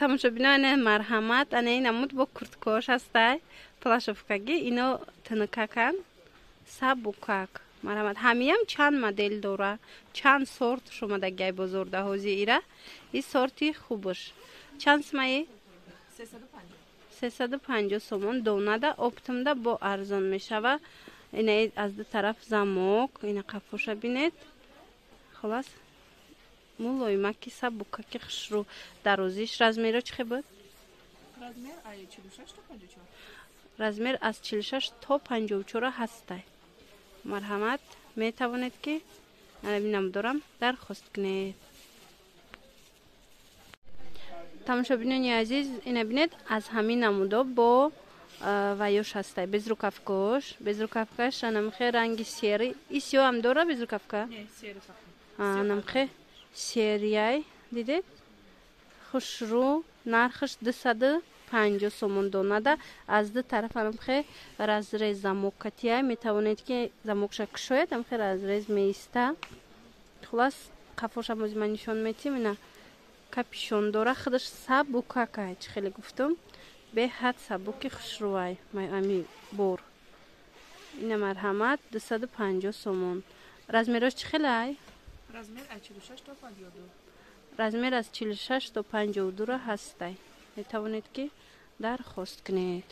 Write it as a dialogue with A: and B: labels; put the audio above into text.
A: тамошобинони марҳамат ана ин амуд бо курткош ҳастай плашовкаги ино тнкакан сабукак марҳамат ҳамиам чанд модел дора чанд сорт шумадагай бозор даҳози ира и сорти хубуш чанд смаи 350 сомон донада оптимда бо арзон мешава ина аз ду тараф замок ина қафоша бинед холас мулоимаки сабукаки хушрӯ дарозиш размеро чӣ буд размер аз 46 то 54 ҳастай марҳамат метавонед ки бинам дорам дархост кунед тамошобинони азиз ина бинед аз ҳамин намудо бо ваёш ҳастай безрукавкаш анамхе ранги сери и сиёҳам дора безрукавка анамхе серияй дидед хушрӯ нархаш 250 сомон донада аз ду тараф анамхе разрез замоккатияй метавонед ки замокша кушояд амхе разрез меиста хулас қафошам ози ман нишон метим ина капюшон дора худаш сабукакай чӣ хеле гуфтум беҳад сабуки хушрӯай ами бор ина марҳамат 250 сомон размерош чӣ хелай размер аз 46 то 52 ҳастай метавонед ки дархост кунед